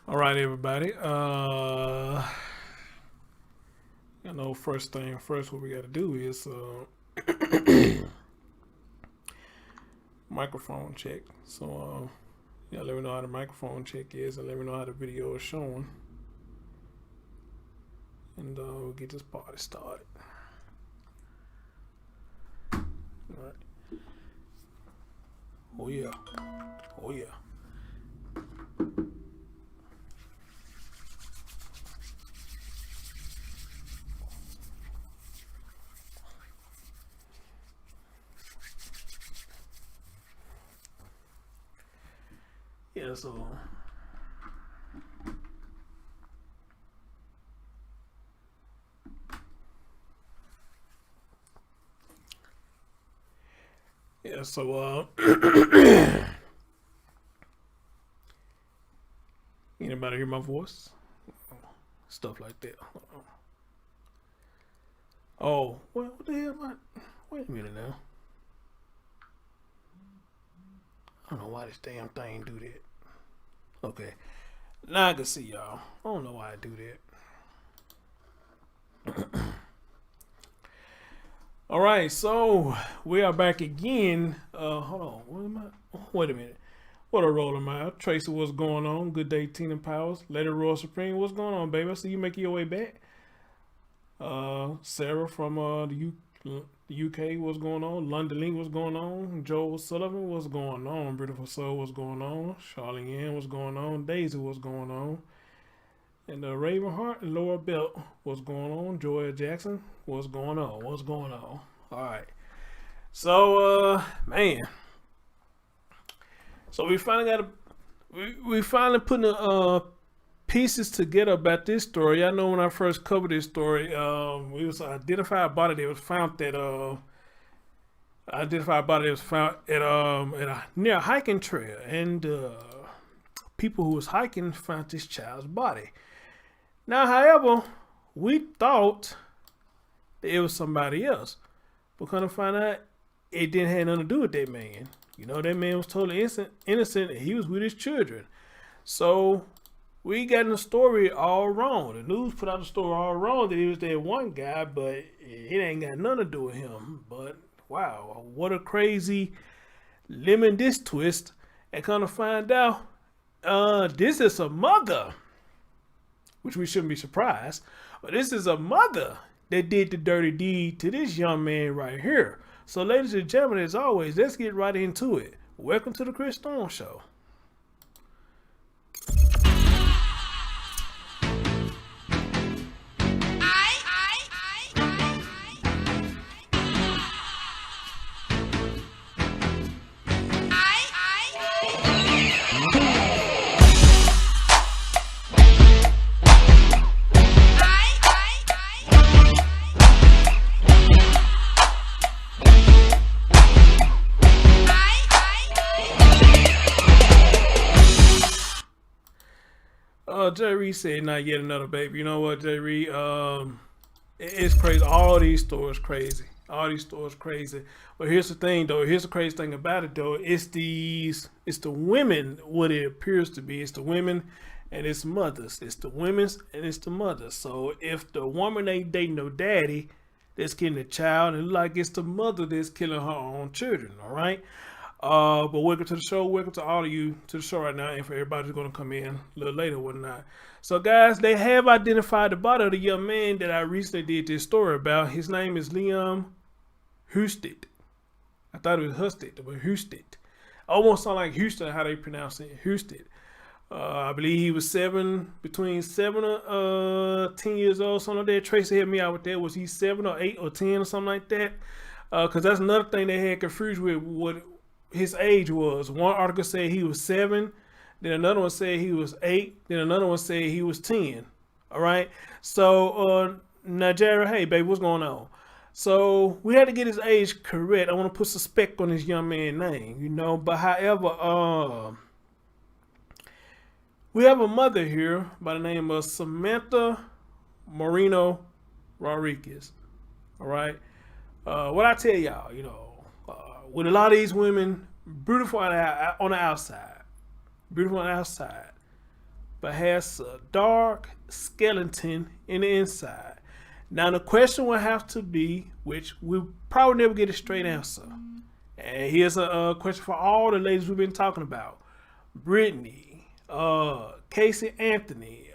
All right, everybody. First thing first, what we got to do is microphone check. So, let me know how the microphone check is, and let me know how the video is showing, and we'll get this party started. All right. Oh yeah. Oh yeah. Yeah. So. Yeah, so anybody hear my voice? Stuff like that. Oh, what the hell? Wait a minute now. I don't know why this damn thing do that. Okay, now I can see y'all. I don't know why I do that. All right, so we are back again. Hold on. What am I? Wait a minute. What a roll am I? Tracy, what's going on? Good day, Tina Powers. Lady Royal Supreme, what's going on, baby? I see you making your way back. Sarah from the UK, what's going on? London Link, what's going on? Joel Sullivan, what's going on? Beautiful Soul, what's going on? Charlie Ann, what's going on? Daisy, what's going on? And Raven Hart and Laura Belt, what's going on? Joya Jackson, what's going on? What's going on? All right. So, man. So we finally got we finally putting the pieces together about this story. I know when I first covered this story, we was identified body that was found at near a hiking trail, and people who was hiking found this child's body. Now, however, we thought that it was somebody else, but kind of find out it didn't have nothing to do with that man. You know, that man was totally innocent, and he was with his children. So we got the story all wrong. The news put out the story all wrong that he was that one guy, but it ain't got nothing to do with him. But wow, what a crazy lemon this twist, and kind of find out this is a mother, which we shouldn't be surprised, but this is a mother that did the dirty deed to this young man right here. So, ladies and gentlemen, as always, let's get right into it. Welcome to the Chris Stone Show. Jerry said, not yet another baby. You know what, Jerry? It's crazy. All these stories crazy. All these stories crazy. But here's the thing, though. Here's the crazy thing about it, though. It's the women. What it appears to be. It's the women and it's mothers. It's the women's and it's the mothers. So if the woman ain't dating no daddy that's killing the child, it look like it's the mother that's killing her own children. All right. But welcome to the show. Welcome to all of you to the show right now, and for everybody who's going to come in a little later, whatnot. So, guys, they have identified the body of the young man that I recently did this story about. His name is Liam Husted. I thought it was Husted, but Husted. Almost sound like Houston, how they pronounce it, Husted. I believe he was between 7 or 10 years old, something like that. Tracy helped me out with that. Was he 7 or 8 or 10 or something like that? Because that's another thing they had confused with what his age was. One article said he was 7, then another one said he was 8, then another one said he was 10. All right. So, Nigeria, hey, baby, what's going on? So we had to get his age correct. I want to put suspect on this young man's name, you know. But however, we have a mother here by the name of Samantha Moreno Rodriguez. All right. What I tell y'all, you know, with a lot of these women, beautiful on the outside, but but has a dark skeleton in the inside. Now the question will have to be, which we'll probably never get a straight answer. And here's a question for all the ladies we've been talking about. Brittany, Casey Anthony,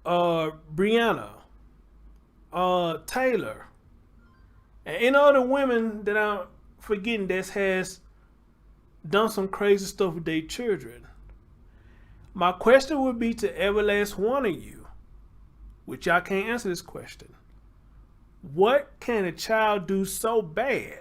Brianna, Taylor, and any other women that I'm forgetting that has done some crazy stuff with their children. My question would be to every last one of you, which y'all can't answer this question. What can a child do so bad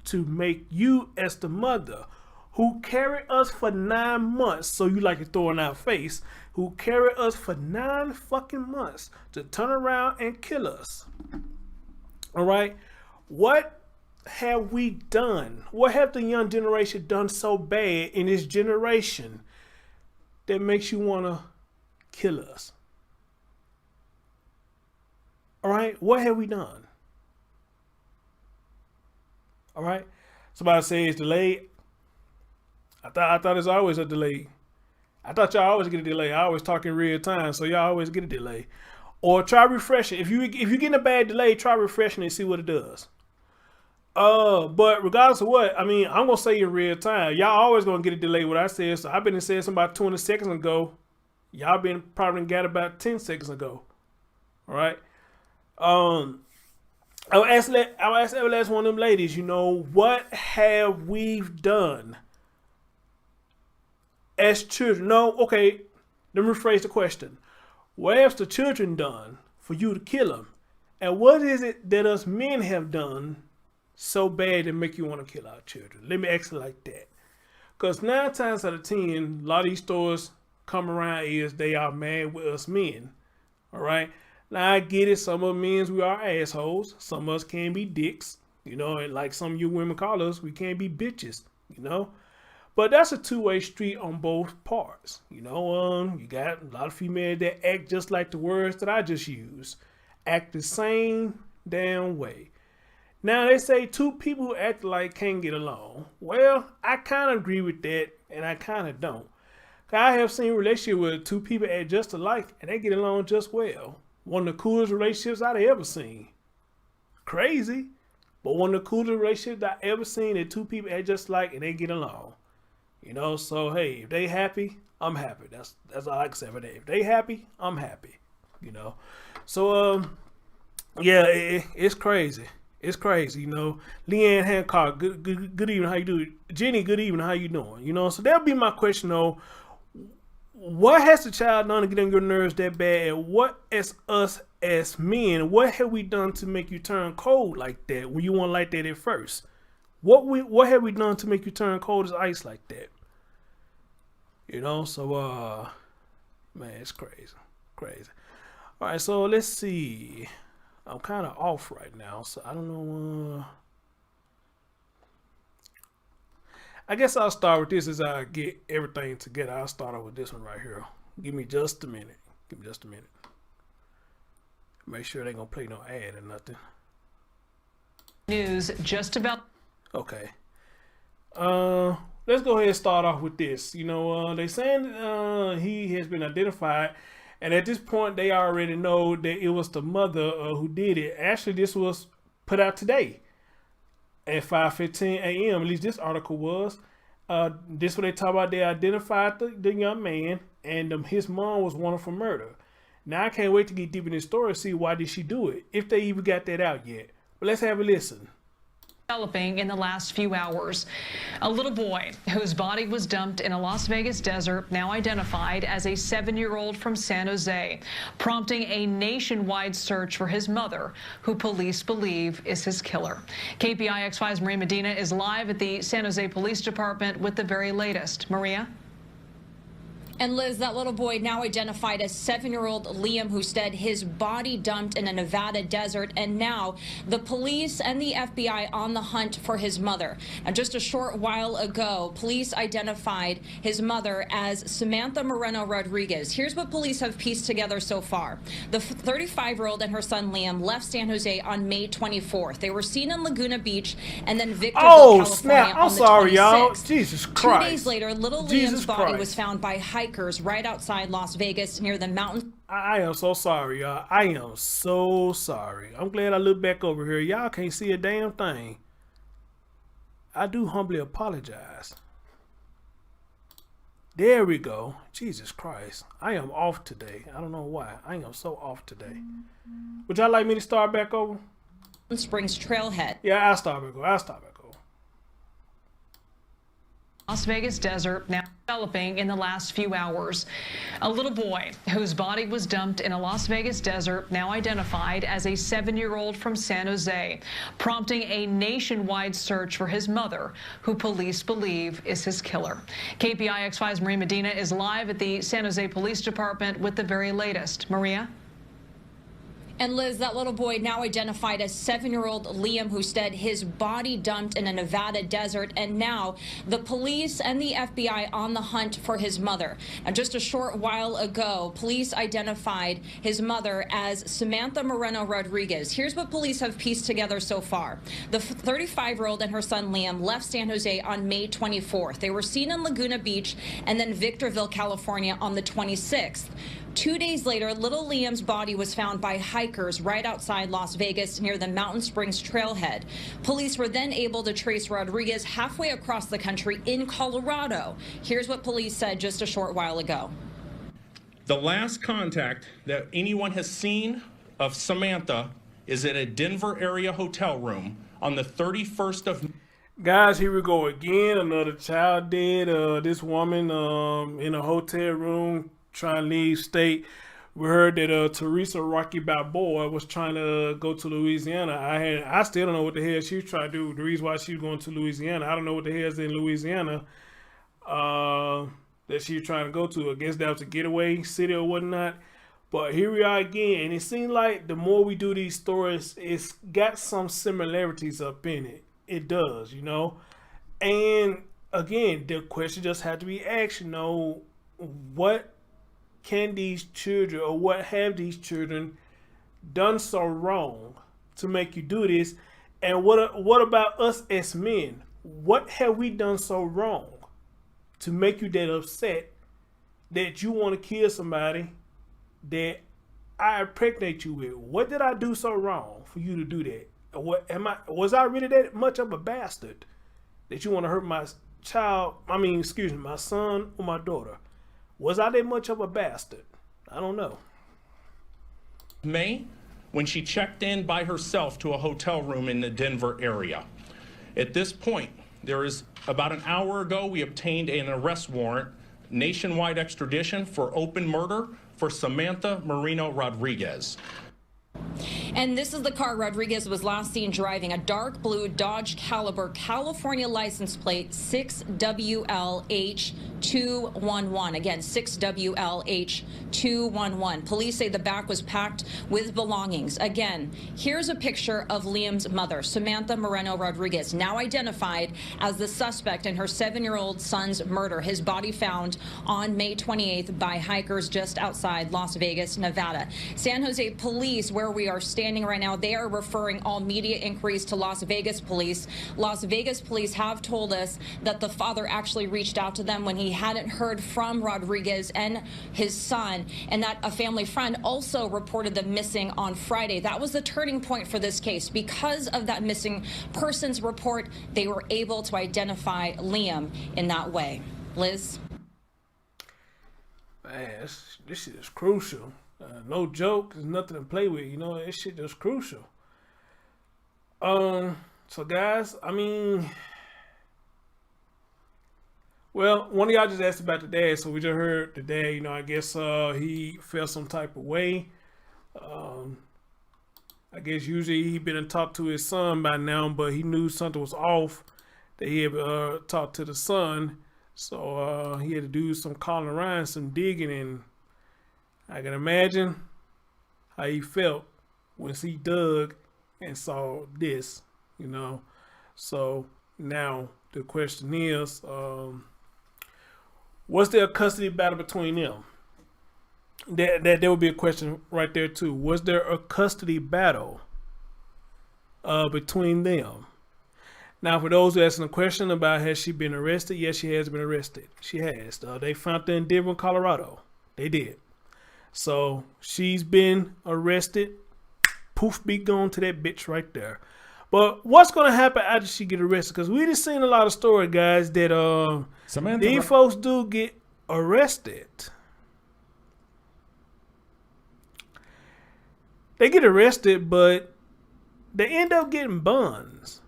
to make you, as the mother who carried us for 9 months, so you like to throw in our face, who carried us for 9 fucking months to turn around and kill us? All right? What have we done? What have the young generation done so bad in this generation that makes you want to kill us? All right, what have we done? All right, somebody says it's delayed. I thought it's always a delay. I thought y'all always get a delay. I always talk in real time, so y'all always get a delay. Or try refreshing. If you're getting a bad delay, try refreshing and see what it does. But regardless of what, I mean, I'm gonna say in real time. Y'all always gonna get a delay. What I said, so I've been saying something about 20 seconds ago. Y'all been probably got about 10 seconds ago. All right. I'll ask every last one of them ladies, what have we done as children? No, okay, let me rephrase the question. What have the children done for you to kill them? And what is it that us men have done so bad to make you want to kill our children? Let me ask it like that. Because 9 times out of 10, a lot of these stories come around is they are mad with us men. All right. Now I get it. Some of men's we are assholes. Some of us can be dicks, and like some of you women call us, we can't be bitches, But that's a two-way street on both parts. You got a lot of females that act just like the words that I just used. Act the same damn way. Now they say two people who act alike can't get along. Well, I kind of agree with that, and I kind of don't. I have seen relationships where two people act just alike, and they get along just well. One of the coolest relationships I've ever seen. Crazy, but one of the coolest relationships I've ever seen that two people act just alike and they get along. So hey, if they happy, I'm happy. That's all I can say for that. If they happy, I'm happy. So yeah, it's crazy. It's crazy. Leanne Hancock, good evening. How you doing? Jenny, good evening. How you doing? So that'll be my question though. What has the child done to get on your nerves that bad? And what as us as men, what have we done to make you turn cold like that when you weren't like that at first? What have we done to make you turn cold as ice like that? So man, it's crazy. All right, so let's see. I'm kind of off right now, so I don't know. I guess I'll start with this as I get everything together. I'll start off with this one right here. Give me just a minute. Make sure they gonna play no ad or nothing. News just about. Okay. Let's go ahead and start off with this. They saying he has been identified, and at this point they already know that it was the mother who did it. Actually, this was put out today at 5:15 a.m. At least this article was. This what they talk about. They identified the young man, and his mom was wanted for murder. Now I can't wait to get deep in this story and see why did she do it, if they even got that out yet. But let's have a listen. Developing in the last few hours. A little boy whose body was dumped in a Las Vegas desert, now identified as a 7-year-old from San Jose, prompting a nationwide search for his mother, who police believe is his killer. KPIX5's Maria Medina is live at the San Jose Police Department with the very latest. Maria? And Liz, that little boy now identified as 7-year-old Liam Husted, his body dumped in a Nevada desert, and now the police and the FBI on the hunt for his mother. And just a short while ago, police identified his mother as Samantha Moreno Rodriguez. Here's what police have pieced together so far. The 35-year-old and her son Liam left San Jose on May 24th. They were seen in Laguna Beach and then Victorville, California snap. I'm on the sorry, 26th. y'all. Jesus Christ. 2 days later, little Jesus Liam's body Christ. was found by hikers right outside Las Vegas near the mountain. I am so sorry, y'all. I am so sorry. I'm glad I look back over here. Y'all can't see a damn thing. I do humbly apologize. There we go. Jesus Christ. I am off today. I don't know why. I am so off today. Would y'all like me to start back over? Springs Trailhead. Yeah, I'll start back over. I'll start back over. Las Vegas desert now developing in the last few hours. A little boy whose body was dumped in a Las Vegas desert, now identified as a 7-year-old from San Jose, prompting a nationwide search for his mother, who police believe is his killer. KPIX5's Maria Medina is live at the San Jose Police Department with the very latest. Maria? And Liz, that little boy now identified as 7-year-old Liam Husted, his body dumped in a Nevada desert, and now the police and the FBI on the hunt for his mother. And just a short while ago, police identified his mother as Samantha Moreno Rodriguez. Here's what police have pieced together so far. The 35-year-old and her son Liam left San Jose on May 24th. They were seen in Laguna Beach and then Victorville, California on the 26th. 2 days later, little Liam's body was found by hikers right outside Las Vegas near the Mountain Springs Trailhead. Police were then able to trace Rodriguez halfway across the country in Colorado. Here's what police said just a short while ago. The last contact that anyone has seen of Samantha is at a Denver area hotel room on the 31st of... Guys, here we go again. Another child dead. This woman in a hotel room trying to leave state. We heard that Teresa Rocky Balboa was trying to go to Louisiana. I still don't know what the hell she was trying to do. The reason why she was going to Louisiana, I don't know what the hell is in Louisiana that she was trying to go to. I guess that was a getaway city or whatnot. But here we are again, and it seems like the more we do these stories, it's got some similarities up in it. It does, you know. And again, the question just had to be asked, you know, what can these children, or what have these children done so wrong to make you do this? And what about us as men? What have we done so wrong to make you that upset that you want to kill somebody that I impregnate you with? What did I do so wrong for you to do that? Was I really that much of a bastard that you want to hurt my child? My son or my daughter? Was I that much of a bastard? I don't know. May, when she checked in by herself to a hotel room in the Denver area. At this point, there is about an hour ago, we obtained an arrest warrant, nationwide extradition for open murder for Samantha Moreno Rodriguez. And this is the car Rodriguez was last seen driving, a dark blue Dodge Caliber, California license plate 6WLH211. Again, 6WLH211. Police say the back was packed with belongings. Again, here's a picture of Liam's mother, Samantha Moreno Rodriguez, now identified as the suspect in her 7-year-old son's murder. His body found on May 28th by hikers just outside Las Vegas, Nevada. San Jose Police, where we are standing right now, they are referring all media inquiries to Las Vegas Police. Las Vegas Police have told us that the father actually reached out to them when he hadn't heard from Rodriguez and his son, and that a family friend also reported them missing on Friday. That was the turning point for this case. Because of that missing persons report, they were able to identify Liam in that way. Liz? Man, this shit is crucial. No joke. There's nothing to play with. You know, this shit is crucial. So guys, well, one of y'all just asked about the dad, so we just heard the dad. You know, I guess he felt some type of way. I guess usually he been in talk to his son by now, but he knew something was off that he had talked to the son. So he had to do some calling around, some digging, and I can imagine how he felt once he dug and saw this, you know. So now the question is, was there a custody battle between them? That there would be a question right there too. Was there a custody battle between them? Now, for those who asking a question about has she been arrested, yes, she has been arrested. She has. They found her in Denver, Colorado. They did. So she's been arrested. Poof, be gone to that bitch right there. But what's gonna happen after she get arrested? Because we just seen a lot of stories, guys, that these folks do get arrested. They get arrested, but they end up getting bonds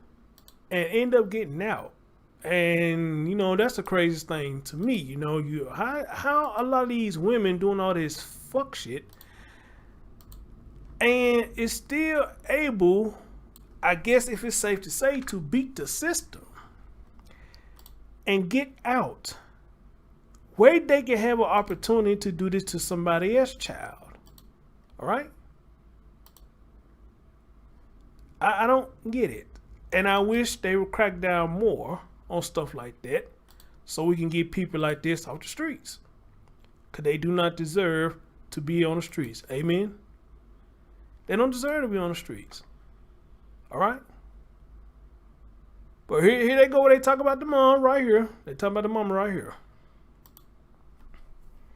and end up getting out. And you know, that's the craziest thing to me. You know, how a lot of these women doing all this fuck shit and is still able, I guess if it's safe to say, to beat the system and get out. Where they can have an opportunity to do this to somebody else's child. All right? I don't get it. And I wish they would crack down more on stuff like that so we can get people like this off the streets. Because they do not deserve to be on the streets. Amen? They don't deserve to be on the streets. All right? But here they go. They talk about the mom right here. They talk about the mama right here.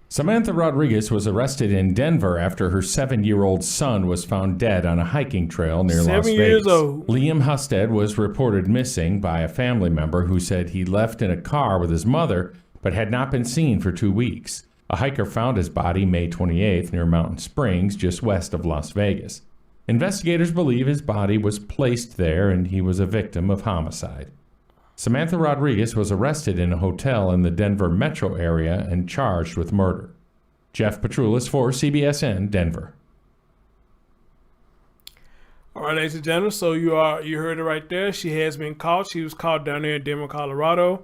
Samantha Rodriguez was arrested in Denver after her 7-year-old son was found dead on a hiking trail near Las Vegas. 7 years old. Liam Husted was reported missing by a family member who said he left in a car with his mother but had not been seen for 2 weeks. A hiker found his body May 28th near Mountain Springs, just west of Las Vegas. Investigators believe his body was placed there and he was a victim of homicide. Samantha Rodriguez was arrested in a hotel in the Denver metro area and charged with murder. Jeff Petroulis for CBSN Denver. All right, ladies and gentlemen, so you heard it right there. She has been caught. She was caught down there in Denver, Colorado.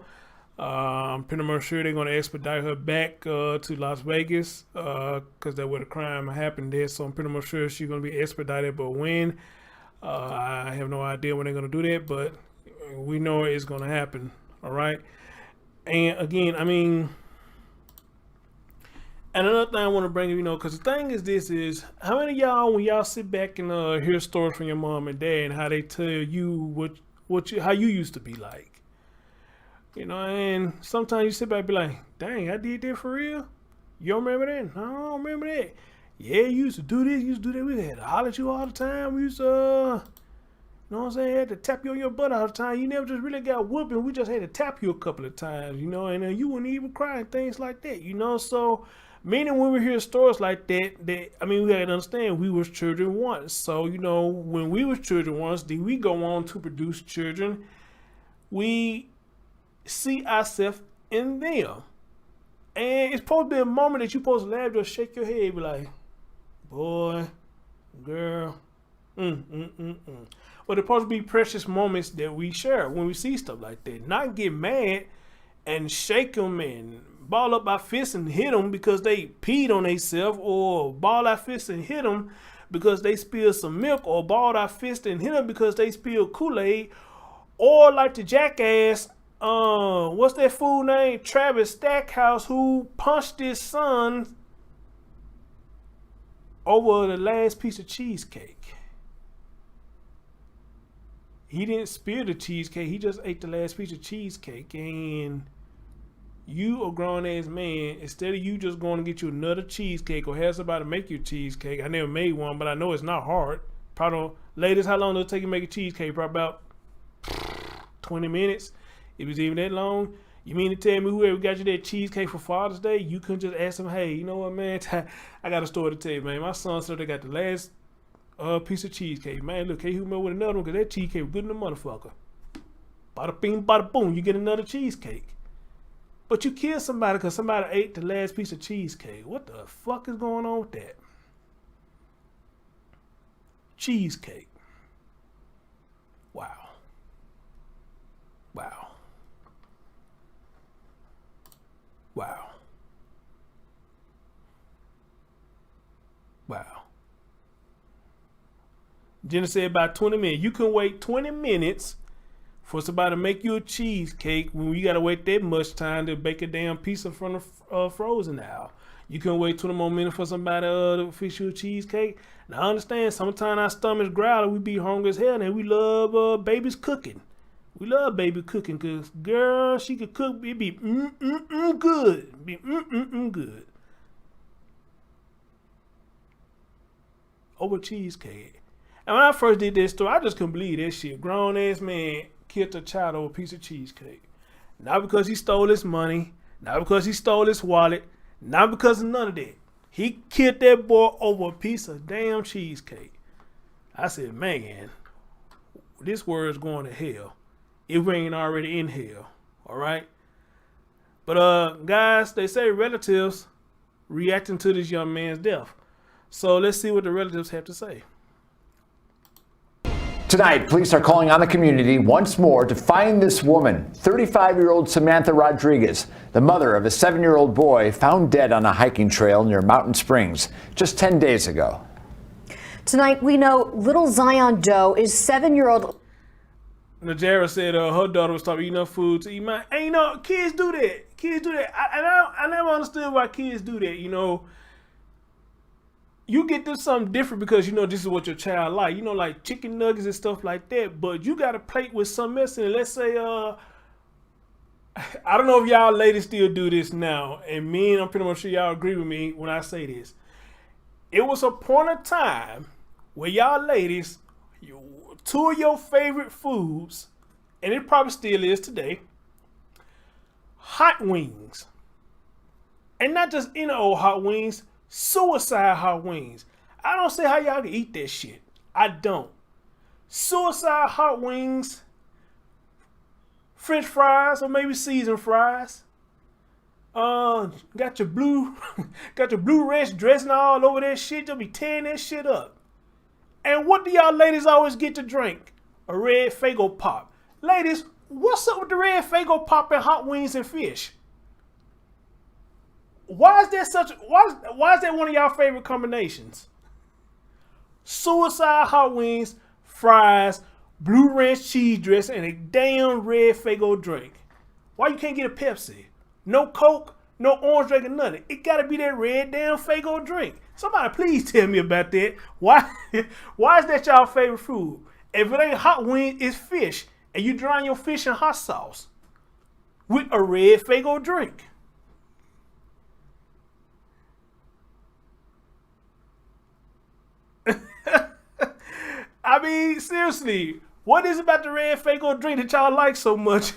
I'm pretty much sure they're going to expedite her back to Las Vegas because that's where the crime happened there. So I'm pretty much sure she's going to be expedited. But when, I have no idea when they're going to do that. But we know it's going to happen. All right. And again, I mean, and another thing I want to bring up, you know, because the thing is, this is how many of y'all, when y'all sit back and hear stories from your mom and dad and how they tell you how you used to be like, you know, and sometimes you sit back and be like, dang, I did that for real? You don't remember that? I don't remember that. Yeah, you used to do this, you used to do that. We had to holler at you all the time. We used to, you know what I'm saying? Had to tap you on your butt all the time. You never just really got whooping. We just had to tap you a couple of times, you know, and you wouldn't even cry and things like that, you know. So, meaning when we hear stories like that, I mean, we had to understand we was children once. So, you know, when we was children once, did we go on to produce children? We see ourselves in them. And it's supposed to be a moment that you're supposed to laugh, just shake your head, be like, boy, girl, But it's supposed to be precious moments that we share when we see stuff like that. Not get mad and shake them and ball up our fists and hit them because they peed on themselves, or ball our fists and hit them because they spilled some milk, or ball our fist and hit them because they spilled Kool-Aid, or like the jackass, what's that fool name? Travis Stackhouse, who punched his son over the last piece of cheesecake. He didn't spill the cheesecake. He just ate the last piece of cheesecake. And you, a grown-ass man, instead of you just going to get you another cheesecake or have somebody make you a cheesecake. I never made one, but I know it's not hard. Probably, ladies, how long does it take you to make a cheesecake? Probably about 20 minutes. If it's even that long. You mean to tell me whoever got you that cheesecake for Father's Day, you couldn't just ask them, hey, you know what, man? I got a story to tell you, man. My son said they got the last piece of cheesecake. Man, look, hey, who met with another one? Because that cheesecake was good in the motherfucker. Bada bing, bada boom, you get another cheesecake. But you kill somebody because somebody ate the last piece of cheesecake. What the fuck is going on with that? Cheesecake. Wow. Wow. Jenna said about 20 minutes. You can wait 20 minutes for somebody to make you a cheesecake when you got to wait that much time to bake a damn piece in front of frozen now. You can wait 20 more minutes for somebody to fix you a cheesecake. Now, I understand sometimes our stomachs growl, we be hungry as hell, and we love babies cooking. We love baby cooking because, girl, she could cook. It be good. Be good. Over cheesecake. And when I first did this story, I just couldn't believe that shit. Grown ass man killed a child over a piece of cheesecake. Not because he stole his money. Not because he stole his wallet. Not because of none of that. He killed that boy over a piece of damn cheesecake. I said, man, this world's going to hell. If we ain't already in hell. All right? But guys, they say relatives reacting to this young man's death. So let's see what the relatives have to say. Tonight, police are calling on the community once more to find this woman, 35-year-old Samantha Rodriguez, the mother of a 7-year-old boy found dead on a hiking trail near Mountain Springs just 10 days ago. Tonight, we know little Zion Doe is 7-year-old. Najera said her daughter was stopping eating enough food to eat mine. And you know, kids do that. Kids do that. I never understood why kids do that, you know. You get this something different because you know this is what your child like. You know, like chicken nuggets and stuff like that. But you got a plate with something else in it. Let's say, I don't know if y'all ladies still do this now. And I'm pretty much sure y'all agree with me when I say this. It was a point of time where y'all ladies, two of your favorite foods, and it probably still is today, hot wings. And not just any old hot wings, suicide hot wings. I don't see how y'all can eat that shit. I don't. Suicide hot wings, French fries, or maybe seasoned fries. Got your blue ranch dressing all over that shit. You'll be tearing that shit up. And what do y'all ladies always get to drink? A red Faygo Pop. Ladies, what's up with the red Faygo Pop and hot wings and fish? Why is that one of y'all favorite combinations? Suicide hot wings, fries, blue ranch cheese dressing, and a damn red Faygo drink. Why you can't get a Pepsi? No Coke, no orange drink, or nothing. It gotta be that red damn Faygo drink. Somebody please tell me about that. Why is that y'all favorite food? If it ain't hot wings, it's fish. And you drying your fish in hot sauce with a red Faygo drink. I mean, seriously, what is it about the red Faygo drink that y'all like so much?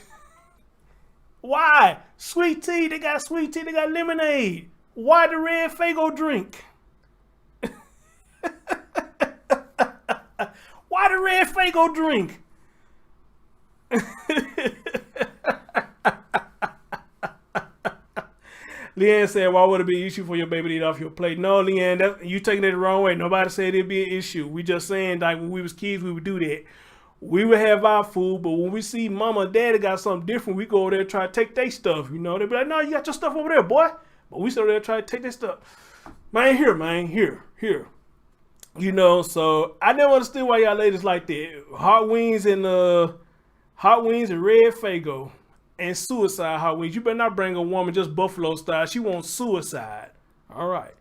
Why? Sweet tea, they got sweet tea, they got lemonade. Why the red Faygo drink? Why the red Faygo drink? Leanne said, why would it be an issue for your baby to eat off your plate? No, Leanne, you taking it the wrong way. Nobody said it'd be an issue. We just saying, like, when we was kids, we would do that. We would have our food, but when we see mama and daddy got something different, we go over there and try to take their stuff, you know. They be like, no, you got your stuff over there, boy. But we sit over there and try to take their stuff. Here. You know, so I never understood why y'all ladies like that. Hot wings and red Faygo. And suicide hot wings. You better not bring a woman just buffalo style. She wants suicide. All right.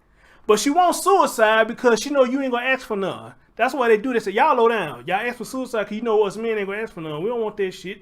But she wants suicide because she know you ain't going to ask for none. That's why they do this. Say, y'all low down. Y'all ask for suicide because you know us men ain't going to ask for none. We don't want that shit.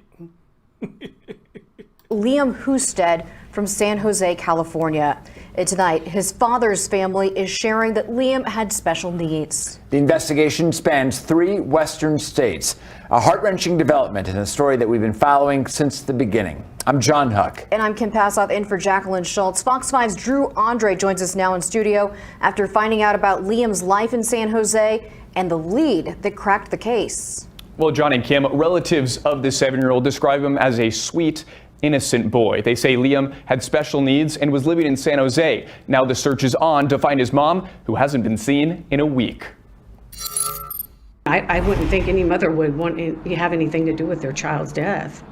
Liam Husted from San Jose, California. Tonight, his father's family is sharing that Liam had special needs. The investigation spans 3 western states. A heart-wrenching development in a story that we've been following since the beginning. I'm John Huck. And I'm Kim Passoff in for Jacqueline Schultz. Fox 5's Drew Andre joins us now in studio after finding out about Liam's life in San Jose and the lead that cracked the case. Well, John and Kim, relatives of the 7-year-old describe him as a sweet, innocent boy. They say Liam had special needs and was living in San Jose. Now the search is on to find his mom, who hasn't been seen in a week. I wouldn't think any mother would want to have anything to do with their child's death.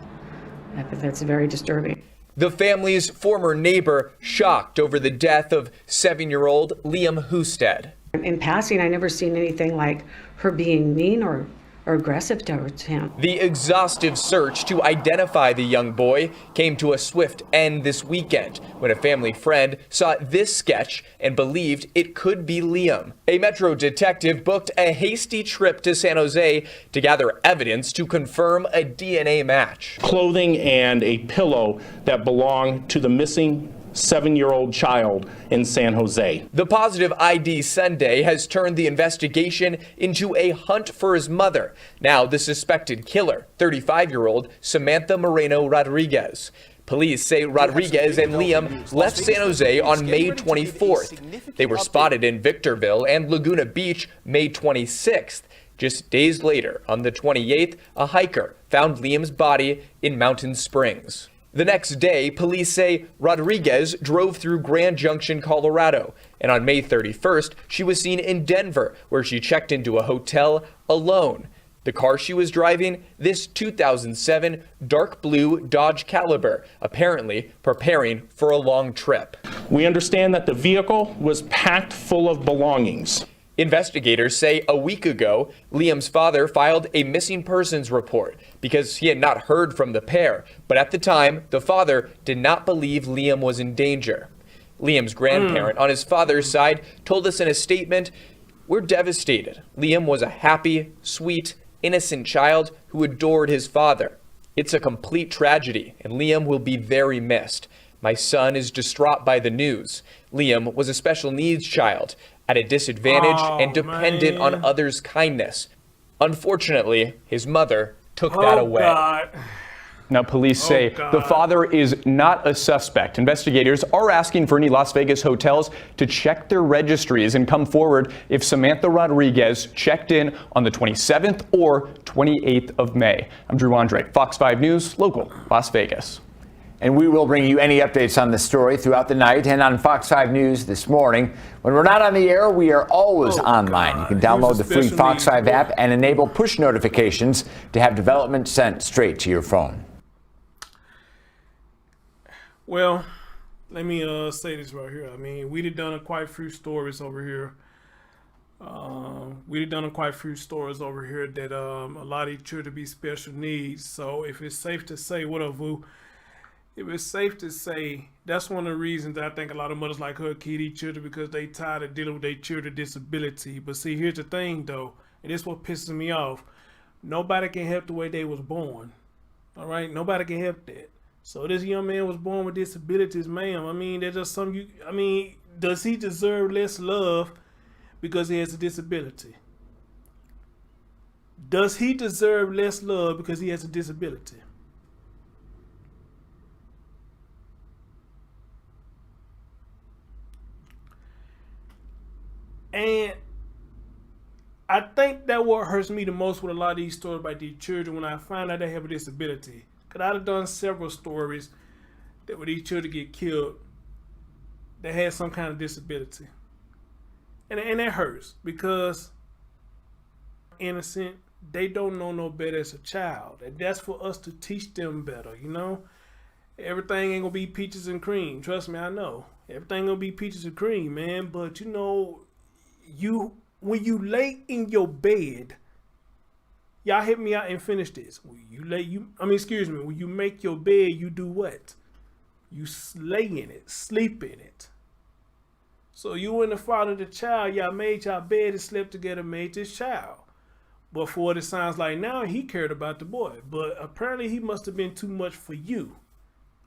That's very disturbing. The family's former neighbor shocked over the death of 7-year-old Liam Husted. In passing, I never seen anything like her being mean or aggressive towards him. The exhaustive search to identify the young boy came to a swift end this weekend when a family friend saw this sketch and believed it could be Liam. A Metro detective booked a hasty trip to San Jose to gather evidence to confirm a DNA match. Clothing and a pillow that belonged to the missing 7-year-old child in San Jose. The positive ID Sunday has turned the investigation into a hunt for his mother. Now the suspected killer, 35-year-old Samantha Moreno Rodriguez. Police say Rodriguez and Liam left San Jose on May 24th. They were spotted in Victorville and Laguna Beach May 26th. Just days later, on the 28th, a hiker found Liam's body in Mountain Springs. The next day, police say Rodriguez drove through Grand Junction, Colorado, and on May 31st, she was seen in Denver, where she checked into a hotel alone. The car she was driving, this 2007 dark blue Dodge Caliber, apparently preparing for a long trip. We understand that the vehicle was packed full of belongings. Investigators say a week ago, Liam's father filed a missing persons report because he had not heard from the pair. But at the time, the father did not believe Liam was in danger. Liam's grandparent on his father's side told us in a statement, "We're devastated. Liam was a happy, sweet, innocent child who adored his father. It's a complete tragedy, and Liam will be very missed. My son is distraught by the news. Liam was a special needs child, at a disadvantage and dependent on others' kindness. Unfortunately, his mother took that away." God. Now, police say the father is not a suspect. Investigators are asking for any Las Vegas hotels to check their registries and come forward if Samantha Rodriguez checked in on the 27th or 28th of May. I'm Drew Andre, Fox 5 News, local, Las Vegas. And we will bring you any updates on this story throughout the night and on Fox 5 News this morning. When we're not on the air, we are always online. God. You can download the free Fox 5 app and enable push notifications to have development sent straight to your phone. Well, let me say this right here. I mean, we've done quite a few stories over here. We've done quite a few stories over here that a lot of these children be special needs. So if it's safe to say, if it's safe to say, that's one of the reasons that I think a lot of mothers like her kid these children, because they tired of dealing with their children's disability. But see, here's the thing though, and this is what pisses me off. Nobody can help the way they was born. All right, nobody can help that. So this young man was born with disabilities, ma'am. I mean, there's just does he deserve less love because he has a disability? Does he deserve less love because he has a disability? And I think that what hurts me the most with a lot of these stories about these children when I find out they have a disability. Because I've done several stories that when these children get killed, they had some kind of disability. And that hurts because innocent, they don't know no better as a child. And that's for us to teach them better, you know? Everything ain't gonna be peaches and cream. Trust me, I know. Everything gonna be peaches and cream, man. But you know, when you lay in your bed, y'all hit me out and finish this. When you make your bed, you do what? You lay in it, sleep in it. So you and the father of the child, y'all made y'all bed and slept together, made this child. But for what it sounds like now, he cared about the boy. But apparently he must have been too much for you.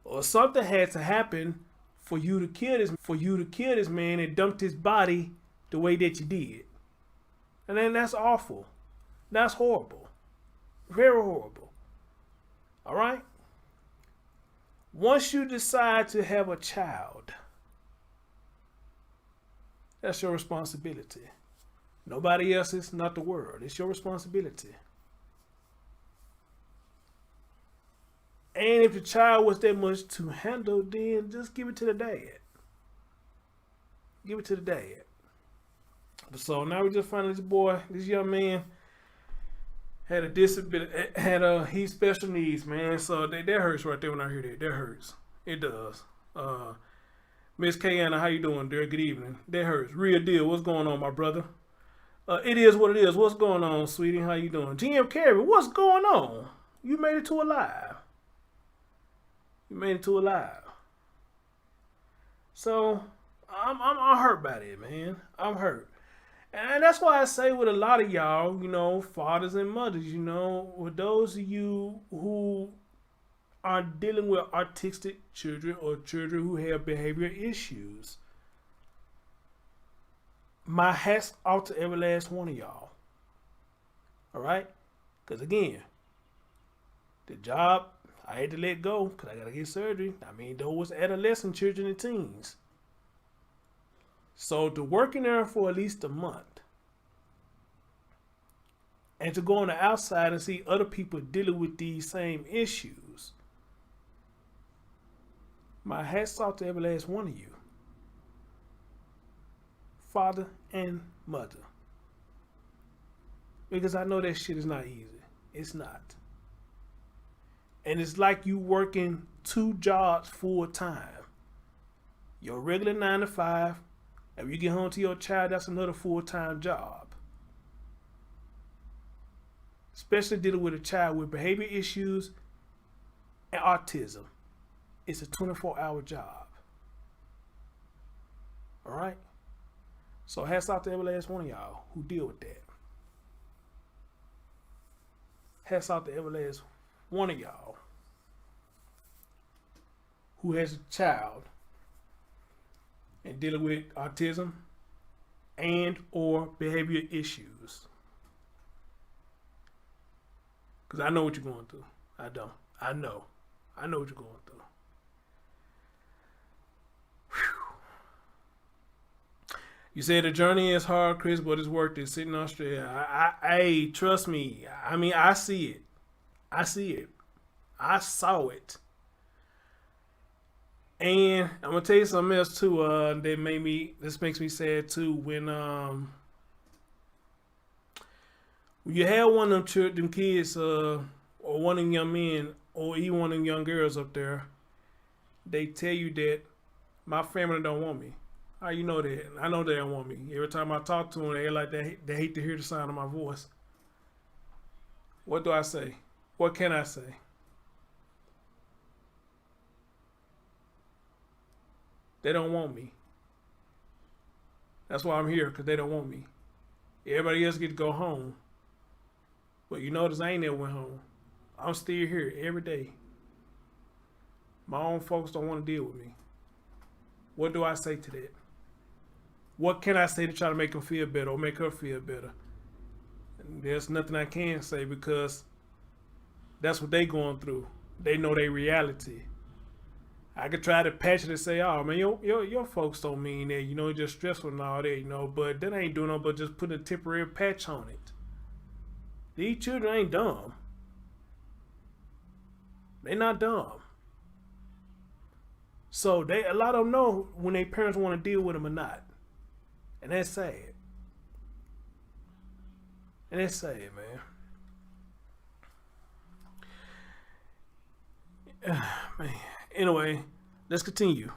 Or something had to happen for you to kill this man and dump his body the way that you did. And then that's awful. That's horrible. Very horrible. All right? Once you decide to have a child, that's your responsibility. Nobody else's, not the world. It's your responsibility. And if the child was that much to handle, then just give it to the dad. Give it to the dad. So now we just found this young man had a disability, he's special needs, man. So that hurts right there when I hear that. That hurts. It does. Miss Kayana, how you doing, dear? Good evening. That hurts. Real deal. What's going on, my brother? It is what it is. What's going on, sweetie? How you doing? GM Carey, what's going on? You made it to alive. You made it to alive. So I'm hurt by that, man. I'm hurt. And that's why I say with a lot of y'all, you know, fathers and mothers, you know, with those of you who are dealing with autistic children or children who have behavioral issues, my hat's off to every last one of y'all. All right? Because again, the job, I had to let go because I got to get surgery. I mean, those was adolescent children and teens. So to work in there for at least a month and to go on the outside and see other people dealing with these same issues, my hat's off to every last one of you, father and mother, because I know that shit is not easy. It's not. And it's like you working 2 jobs full time. Your regular 9 to 5. If you get home to your child, that's another full-time job. Especially dealing with a child with behavior issues and autism. It's a 24-hour job. All right? So hats off to every last one of y'all who deal with that. Hats off to every last one of y'all who has a child and dealing with autism and or behavior issues. Because I know what you're going through. I don't. I know what you're going through. Whew. You say the journey is hard, Chris, but it's worth it. Sitting in Australia. I trust me. I mean, I see it. I see it. I saw it. And I'm gonna tell you something else too. This makes me sad too. When you have one of them kids, or one of them young men, or even one of them young girls up there, they tell you that my family don't want me. How you know that? I know they don't want me. Every time I talk to them, they like they hate to hear the sound of my voice. What do I say? What can I say? They don't want me. That's why I'm here, because they don't want me. Everybody else get to go home. But you notice I ain't never went home. I'm still here every day. My own folks don't want to deal with me. What do I say to that? What can I say to try to make them feel better or make her feel better? And there's nothing I can say, because that's what they going through. They know their reality. I could try to patch it and say, oh man, your folks don't mean that, you know, it's just stressful and all that, you know, but that ain't doing no but just putting a temporary patch on it. These children ain't dumb. They not dumb. So a lot of them know when their parents want to deal with them or not. And that's sad. And that's sad, man. Man. Anyway, let's continue.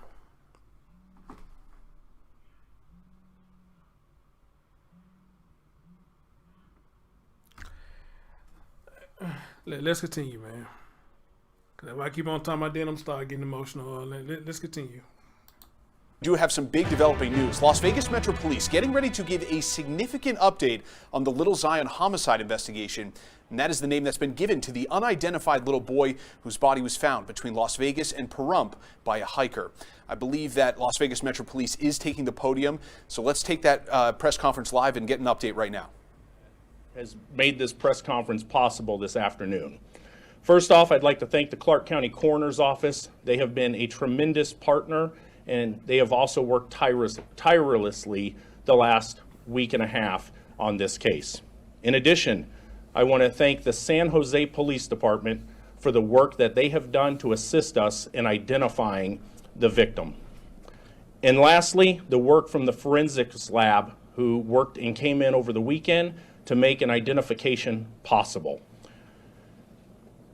Let's continue, man. Cause if I keep on talking about that, I'm starting getting emotional. Let's continue. Do have some big developing news. Las Vegas Metro Police getting ready to give a significant update on the Little Zion homicide investigation. And that is the name that's been given to the unidentified little boy whose body was found between Las Vegas and Pahrump by a hiker. I believe that Las Vegas Metro Police is taking the podium. So let's take that press conference live and get an update right now. Has made this press conference possible this afternoon. First off, I'd like to thank the Clark County Coroner's Office. They have been a tremendous partner, and they have also worked tirelessly the last week and a half on this case. In addition, I want to thank the San Jose Police Department for the work that they have done to assist us in identifying the victim. And lastly, the work from the forensics lab, who worked and came in over the weekend to make an identification possible.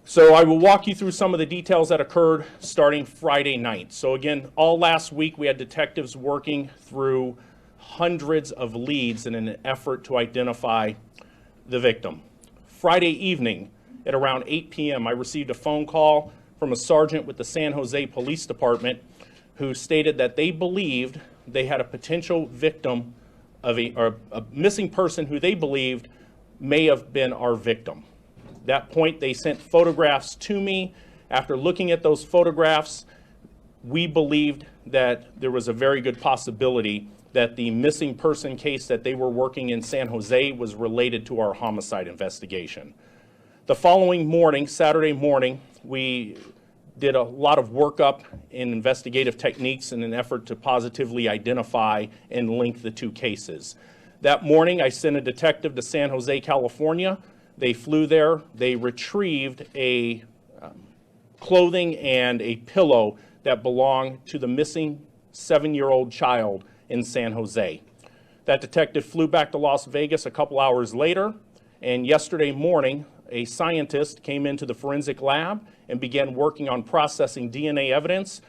So I will walk you through some of the details that occurred starting Friday night. So again, all last week we had detectives working through hundreds of leads in an effort to identify the victim. Friday evening at around 8 p.m., I received a phone call from a sergeant with the San Jose Police Department who stated that they believed they had a potential victim of a missing person who they believed may have been our victim. At that point, they sent photographs to me. After looking at those photographs, we believed that there was a very good possibility that the missing person case that they were working in San Jose was related to our homicide investigation. The following morning, Saturday morning, we did a lot of workup in investigative techniques in an effort to positively identify and link the two cases. That morning, I sent a detective to San Jose, California. They flew there. They retrieved a clothing and a pillow that belonged to the missing 7-year-old child in San Jose. That detective flew back to Las Vegas a couple hours later, and yesterday morning, a scientist came into the forensic lab and began working on processing DNA evidence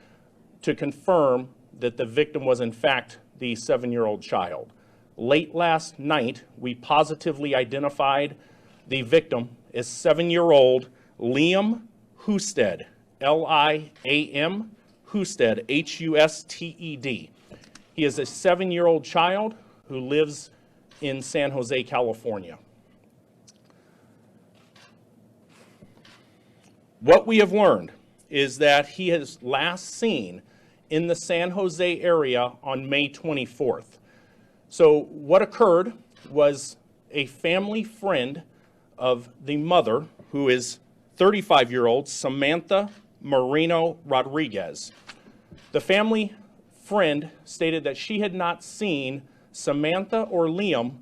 to confirm that the victim was in fact the 7-year-old child. Late last night, we positively identified the victim as 7-year-old Liam Husted, L-I-A-M, Husted, H-U-S-T-E-D. He is a 7-year-old child who lives in San Jose, California. What we have learned is that he is last seen in the San Jose area on May 24th. So what occurred was a family friend of the mother, who is 35-year-old Samantha Moreno Rodriguez. The family friend stated that she had not seen Samantha or Liam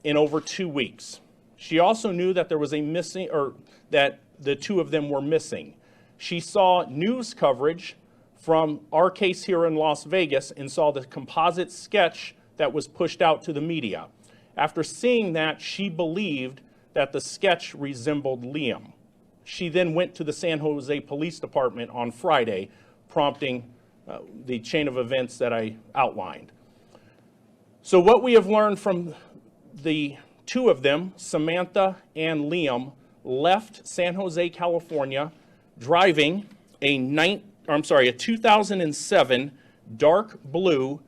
in over 2 weeks. She also knew that there was a missing, or that the two of them were missing. She saw news coverage from our case here in Las Vegas and saw the composite sketch that was pushed out to the media. After seeing that, she believed that the sketch resembled Liam. She then went to the San Jose Police Department on Friday, prompting the chain of events that I outlined. So what we have learned from the two of them, Samantha and Liam, left San Jose, California, driving a 2007 dark blue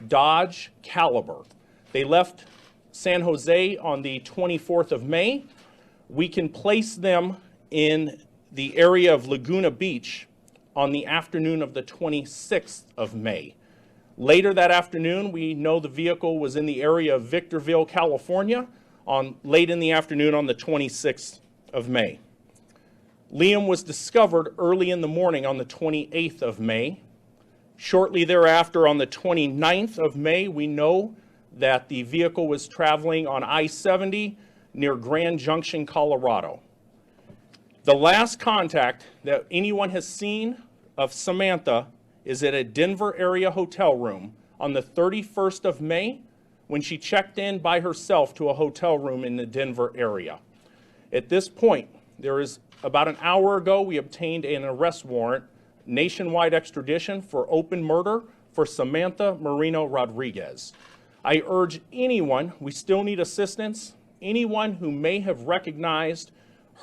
Dodge Caliber. They left San Jose on the 24th of May. We can place them in the area of Laguna Beach on the afternoon of the 26th of May. Later that afternoon, we know the vehicle was in the area of Victorville, California, late in the afternoon on the 26th of May. Liam was discovered early in the morning on the 28th of May. Shortly thereafter, on the 29th of May, we know that the vehicle was traveling on I-70 near Grand Junction, Colorado. The last contact that anyone has seen of Samantha is at a Denver area hotel room on the 31st of May when she checked in by herself to a hotel room in the Denver area. At this point, about an hour ago, we obtained an arrest warrant, nationwide extradition for open murder for Samantha Moreno Rodriguez. I urge anyone, we still need assistance, anyone who may have recognized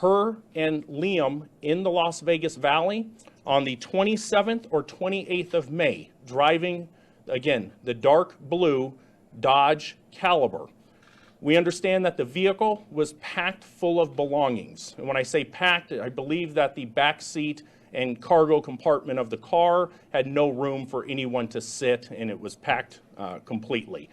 her and Liam in the Las Vegas Valley on the 27th or 28th of May, driving, again, the dark blue Dodge Caliber. We understand that the vehicle was packed full of belongings. And when I say packed, I believe that the back seat and cargo compartment of the car had no room for anyone to sit, and it was packed completely.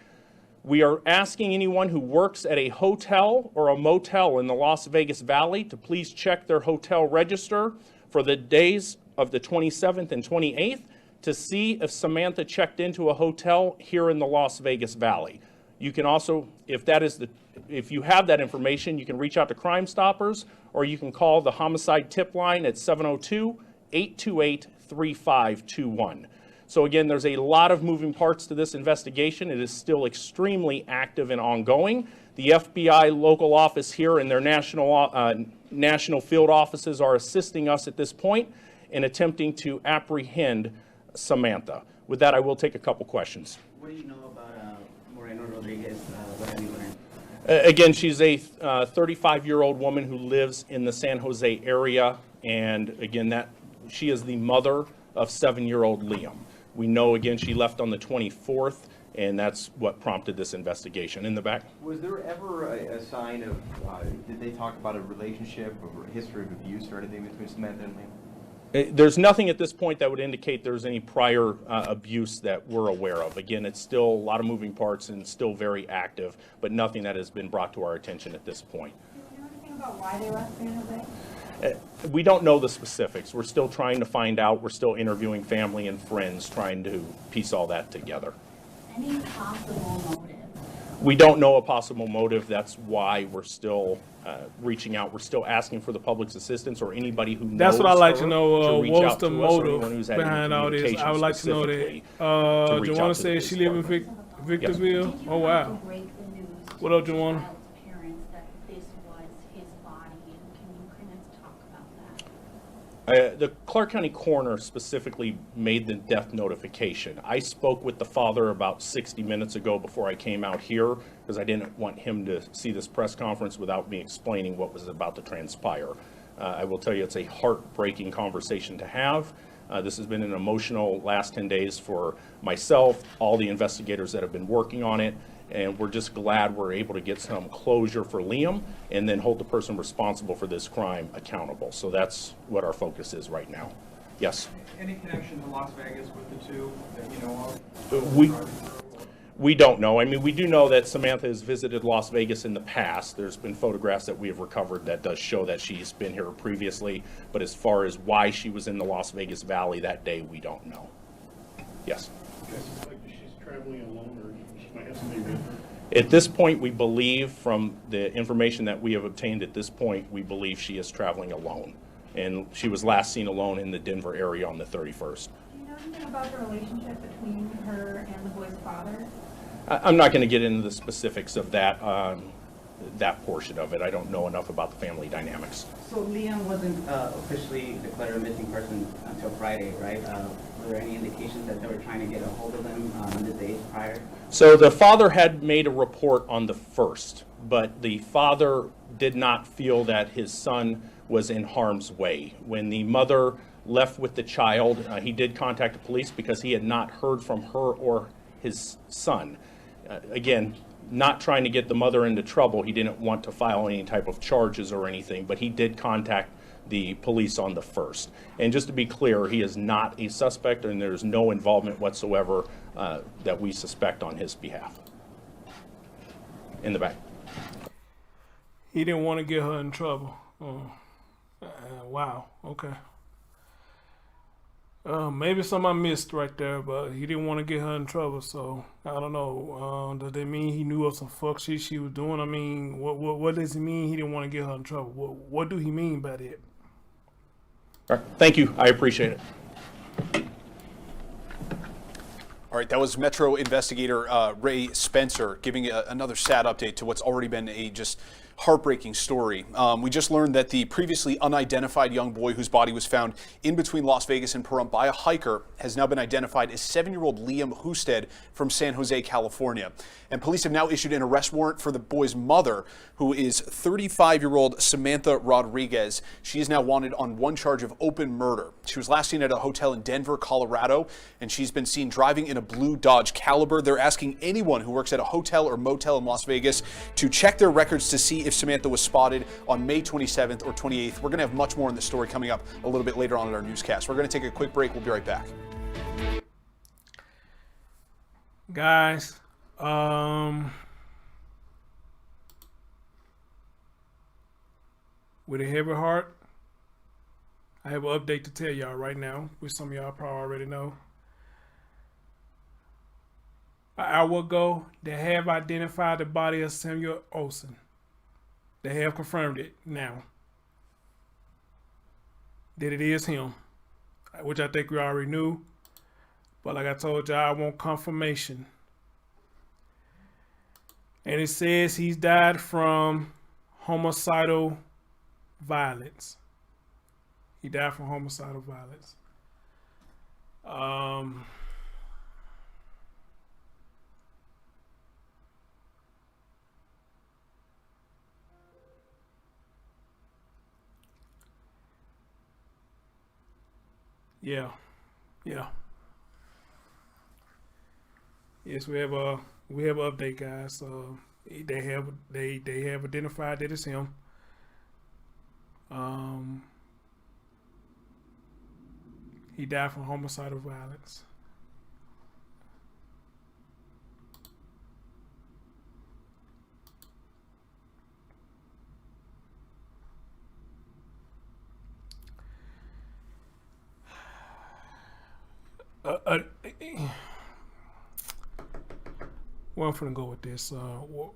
We are asking anyone who works at a hotel or a motel in the Las Vegas Valley to please check their hotel register for the days of the 27th and 28th to see if Samantha checked into a hotel here in the Las Vegas Valley. You can also, if you have that information, you can reach out to Crime Stoppers, or you can call the homicide tip line at 702-828-3521. So again, there's a lot of moving parts to this investigation. It is still extremely active and ongoing. The FBI local office here and their national field offices are assisting us at this point in attempting to apprehend Samantha. With that, I will take a couple questions. What do you know about Moreno Rodriguez? What have you learned? Again, she's a 35-year-old woman who lives in the San Jose area, and again, she is the mother of 7-year-old Liam. We know, again, she left on the 24th, and that's what prompted this investigation. In the back. Was there ever a sign of, did they talk about a relationship or a history of abuse or anything between Samantha and Liam? There's nothing at this point that would indicate there's any prior abuse that we're aware of. Again, it's still a lot of moving parts and still very active, but nothing that has been brought to our attention at this point. Do you know anything about why they left San Jose? We don't know the specifics. We're still trying to find out. We're still interviewing family and friends, trying to piece all that together. Any possible motive? We don't know a possible motive. That's why we're still reaching out. We're still asking for the public's assistance or anybody who knows. That's what I'd like to her know. reach What's out the to us or anyone motive who's had any behind all this? communication I would like to know specifically that. reach out Joanna to the says she police live in department. Victorsville. Oh wow. What up, Joanna? Parents that this was his body, and can you kind of talk about that? The Clark County coroner specifically made the death notification. I spoke with the father about 60 minutes ago before I came out here because I didn't want him to see this press conference without me explaining what was about to transpire. I will tell you it's a heartbreaking conversation to have. This has been an emotional last 10 days for myself, all the investigators that have been working on it, and we're just glad we're able to get some closure for Liam and then hold the person responsible for this crime accountable. So that's what our focus is right now. Yes? Any connection to Las Vegas with the two that you know of? We don't know. I mean, we do know that Samantha has visited Las Vegas in the past. There's been photographs that we have recovered that does show that she's been here previously, but as far as why she was in the Las Vegas Valley that day, we don't know. Yes? She's traveling alone, or she might have somebody with her? At this point, we believe, from the information that we have obtained at this point, we believe she is traveling alone. And she was last seen alone in the Denver area on the 31st. Do you know anything about the relationship between her and the boy's father? I'm not going to get into the specifics of that portion of it. I don't know enough about the family dynamics. So Liam wasn't officially declared a missing person until Friday, right? Were there any indications that they were trying to get a hold of him in the days prior? So the father had made a report on the 1st, but the father did not feel that his son was in harm's way. When the mother left with the child, he did contact the police because he had not heard from her or his son. Again, not trying to get the mother into trouble. He didn't want to file any type of charges or anything, but he did contact the police on the 1st. And just to be clear, he is not a suspect, and there's no involvement whatsoever that we suspect on his behalf. In the back. He didn't want to get her in trouble. Wow. Okay. Maybe something I missed right there, but he didn't want to get her in trouble, so I don't know. Does that mean he knew of some fuck shit she was doing? I mean, what does it mean he didn't want to get her in trouble? What do he mean by that? All right. Thank you. I appreciate it. All right, that was Metro investigator Ray Spencer giving another sad update to what's already been a just heartbreaking story. We just learned that the previously unidentified young boy whose body was found in between Las Vegas and Pahrump by a hiker has now been identified as 7-year-old Liam Husted from San Jose, California. And police have now issued an arrest warrant for the boy's mother, who is 35-year-old Samantha Rodriguez. She is now wanted on one charge of open murder. She was last seen at a hotel in Denver, Colorado, and she's been seen driving in a blue Dodge Caliber. They're asking anyone who works at a hotel or motel in Las Vegas to check their records to see if Samantha was spotted on May 27th or 28th. We're going to have much more in the story coming up a little bit later on in our newscast. We're going to take a quick break. We'll be right back. Guys, with a heavy heart, I have an update to tell y'all right now, which some of y'all probably already know. An hour ago, they have identified the body of Samuel Olsen. They have confirmed it now, that it is him, which I think we already knew. But like I told y'all, I want confirmation. And it says he's died from homicidal violence. He died from homicidal violence. Yeah. Yes, we have an update, guys. They have identified that it's him. He died from homicidal violence. Where I'm finna go with this?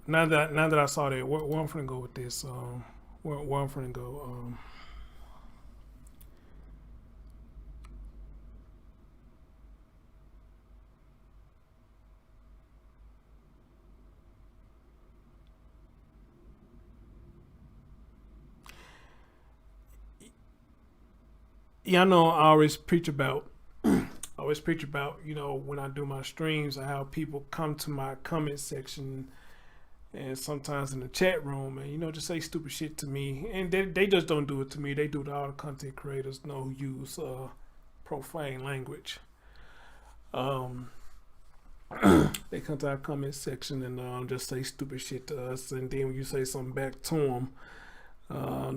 Now that I saw that, where I'm finna go with this? Where I'm finna go? Yeah, I know. I always preach about, you know, when I do my streams, and how people come to my comment section and sometimes in the chat room and, you know, just say stupid shit to me. And they just don't do it to me. They do it to all the content creators know who use profane language. They come to our comment section and just say stupid shit to us. And then when you say something back to them,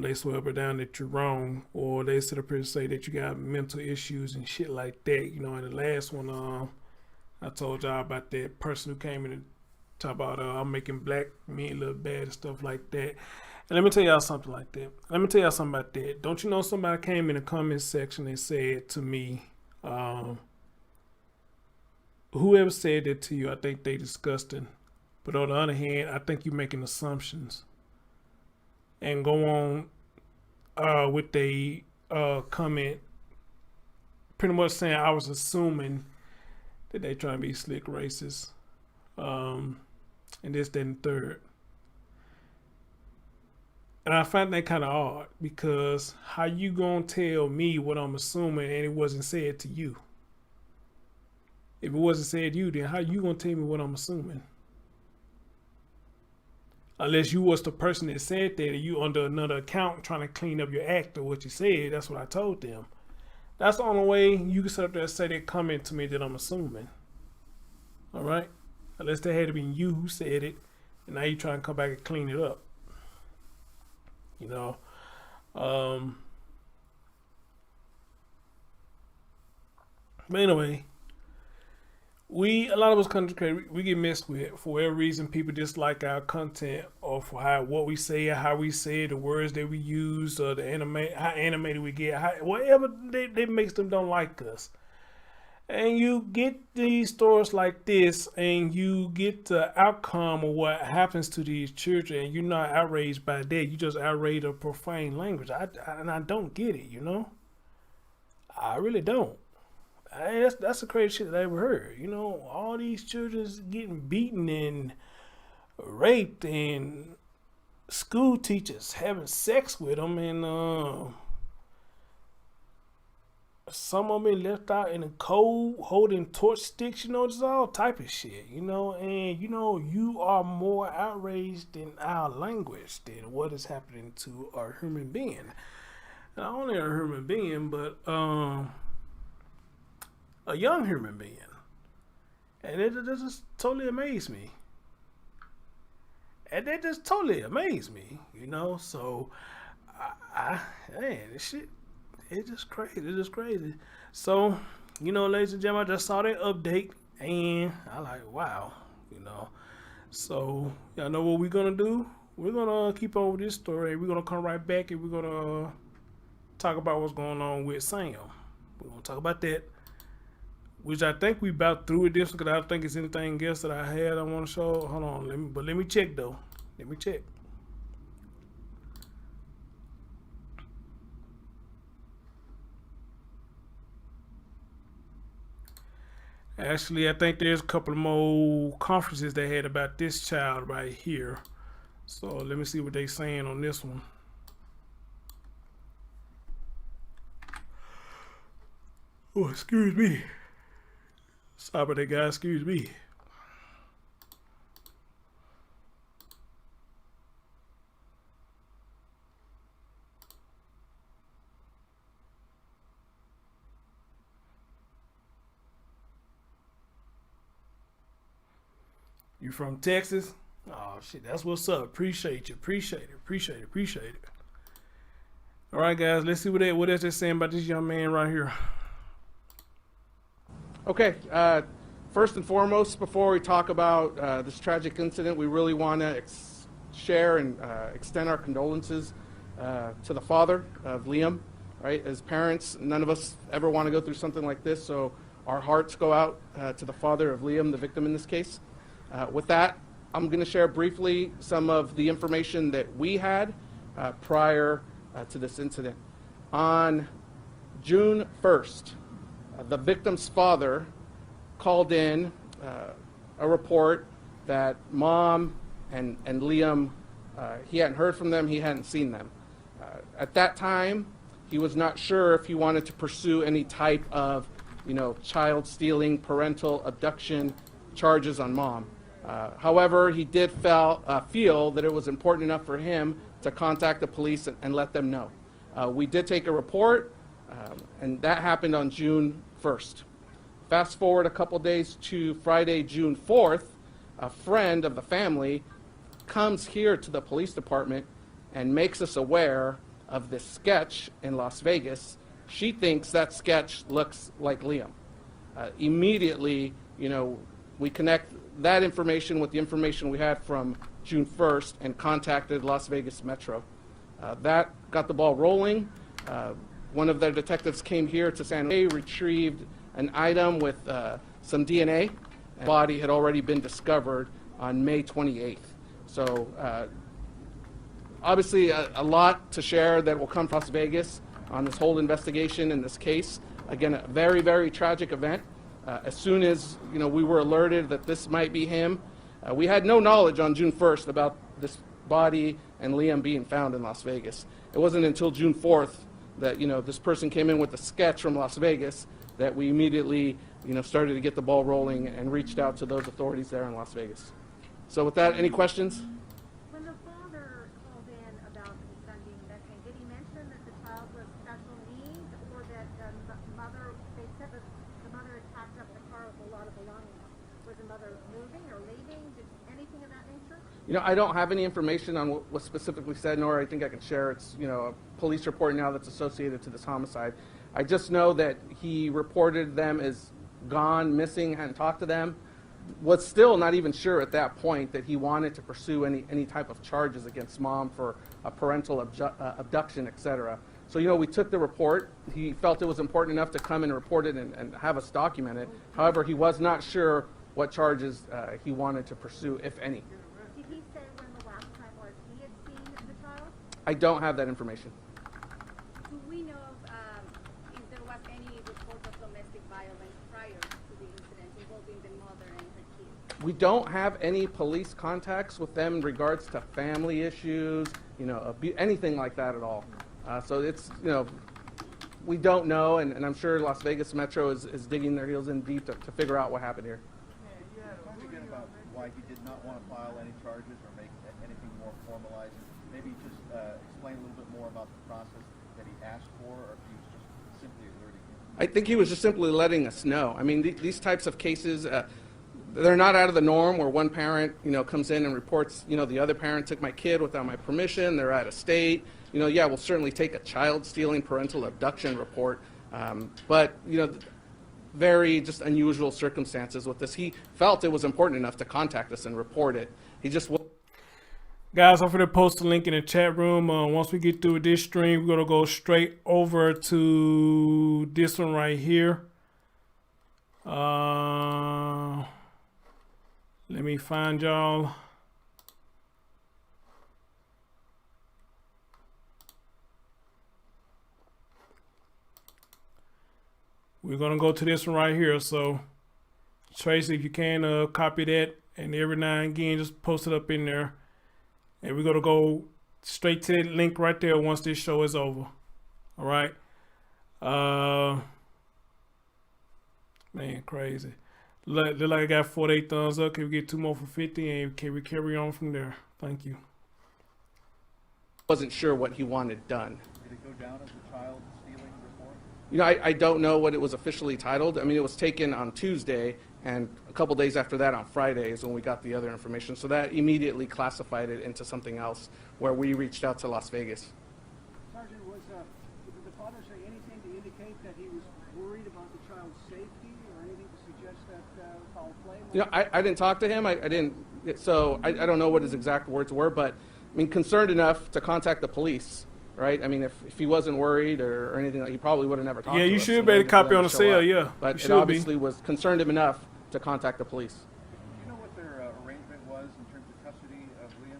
they swear up or down that you're wrong, or they sit up here and say that you got mental issues and shit like that. You know, in the last one, I told y'all about that person who came in and talk about I'm making black men look bad and stuff like that. And let me tell y'all something like that. Let me tell y'all something about that. Don't you know somebody came in the comment section and said to me, whoever said that to you, I think they disgusting. But on the other hand, I think you're making assumptions. And go on with the comment pretty much saying I was assuming that they trying to be slick racist. And this, that, and third. And I find that kind of odd, because how you gonna tell me what I'm assuming and it wasn't said to you? If it wasn't said to you, then how you gonna tell me what I'm assuming? Unless you was the person that said that and you under another account trying to clean up your act or what you said. That's what I told them. That's the only way you can sit up there and say that comment to me that I'm assuming. All right? Unless that had to be you who said it, and now you trying to come back and clean it up. You know? But anyway, a lot of us content creators, we get messed with for whatever reason. People dislike our content, or for what we say, how we say it, the words that we use, or how animated we get, whatever that makes them don't like us. And you get these stories like this, and you get the outcome of what happens to these children, and you're not outraged by that. You just outraged of profane language. And I don't get it, you know? I really don't. That's the craziest shit that I ever heard. You know, all these children's getting beaten and raped, and school teachers having sex with them, and some of them left out in the cold holding torch sticks. You know, just all type of shit. You know, and you know, you are more outraged in our language than what is happening to a human being. Not only a human being, but a young human being. And it just totally amazed me. And that just totally amazed me, you know? So, man, this shit, it's just crazy. It's just crazy. So, you know, ladies and gentlemen, I just saw that update, and I like, wow, you know? So, y'all know what we're going to do? We're going to keep on with this story. We're going to come right back, and we're going to talk about what's going on with Sam. We're going to talk about that. Which I think we about through with this, because I don't think it's anything else that I had I want to show. Hold on, let me check though. Let me check. Actually, I think there's a couple of more conferences they had about this child right here. So let me see what they saying on this one. Oh, excuse me. Sorry about that, guys. Excuse me. You from Texas? Oh shit, that's what's up. Appreciate you. Appreciate it. All right, guys, let's see what else they're saying about this young man right here. Okay, first and foremost, before we talk about this tragic incident, we really want to share and extend our condolences to the father of Liam. Right, as parents, none of us ever want to go through something like this, so our hearts go out to the father of Liam, the victim in this case. With that, I'm going to share briefly some of the information that we had prior to this incident. On June 1st, the victim's father called in a report that mom and Liam, he hadn't heard from them, he hadn't seen them. At that time, he was not sure if he wanted to pursue any type of, child stealing, parental abduction charges on mom. However, he did feel that it was important enough for him to contact the police and let them know. We did take a report, and that happened on June 1st. Fast forward a couple days to Friday, June 4th, a friend of the family comes here to the police department and makes us aware of this sketch in Las Vegas. She thinks that sketch looks like Liam. Immediately, we connect that information with the information we had from June 1st and contacted Las Vegas Metro. That got the ball rolling. One of their detectives came here to San Jose, retrieved an item with some DNA. The body had already been discovered on May 28th. So obviously a lot to share that will come from Las Vegas on this whole investigation in this case. Again, a very, very tragic event. As soon as we were alerted that this might be him, we had no knowledge on June 1st about this body and Liam being found in Las Vegas. It wasn't until June 4th that this person came in with a sketch from Las Vegas that we immediately started to get the ball rolling and reached out to those authorities there in Las Vegas. So with that, any questions? When the father called in about his son being missing, did he mention that the child was special needs, or that the mother, they said that the mother had packed up the car with a lot of belongings? Was the mother moving or leaving? Did anything of that nature? I don't have any information on what was specifically said, nor I think I can share. It's a police report now that's associated to this homicide. I just know that he reported them as gone, missing, hadn't talked to them. Was still not even sure at that point that he wanted to pursue any type of charges against mom for a parental abduction, etc. So we took the report. He felt it was important enough to come and report it and have us document it. However, he was not sure what charges he wanted to pursue, if any. Did he say when the last time was he had seen the child? I don't have that information. Do we know if there was any report of domestic violence prior to the incident involving the mother and her kids? We don't have any police contacts with them in regards to family issues, anything like that at all. So it's, we don't know, and I'm sure Las Vegas Metro is digging their heels in deep to figure out what happened here. Again, about why he did not want to file any charges or make anything more formalized. Maybe just explain a little bit more about the process that he asked for, or if he was just simply alerting you. I think he was just simply letting us know. I mean, these types of cases, they're not out of the norm where one parent, comes in and reports, the other parent took my kid without my permission, they're out of state. Yeah, we'll certainly take a child stealing parental abduction report. But, very just unusual circumstances with this. He felt it was important enough to contact us and report it. He just... Guys, I'm going to post a link in the chat room. Once we get through this stream, we're going to go straight over to this one right here. Let me find y'all. We're going to go to this one right here. So, Tracy, if you can, copy that. And every now and again, just post it up in there. And we're going to go straight to that link right there once this show is over. All right. Man, crazy. Look like I got 48 thumbs up. Can we get 2 more for 50? And can we carry on from there? Thank you. Wasn't sure what he wanted done. Did it go down as a child stealing report? I don't know what it was officially titled. I mean, it was taken on Tuesday, And a couple days after that, on Friday, is when we got the other information. So that immediately classified it into something else, where we reached out to Las Vegas. Sergeant, did the father say anything to indicate that he was worried about the child's safety or anything to suggest that foul play? You know, I didn't talk to him. I didn't. So I don't know what his exact words were, but I mean, concerned enough to contact the police, right? I mean, if he wasn't worried or anything, he probably would have never talked to us. Yeah, you should be able to copy on the cell, yeah. But You it should obviously was concerned him enough to contact the police. Do you know what their arrangement was in terms of custody of Liam?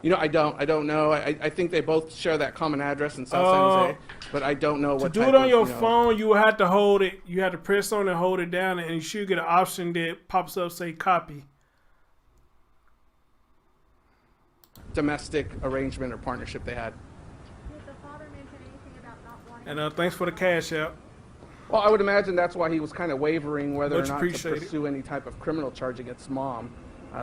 You know, I don't know. I think they both share that common address in South San Jose, but I don't know what To do it on your phone, you have to hold it. You have to press on and hold it down, and you should get an option that pops up, say copy. Domestic arrangement or partnership they had. Did the father mention anything about not wanting? And thanks for the cash out. Well, I would imagine that's why he was kind of wavering whether Much or not to appreciated. pursue any type of criminal charge against mom.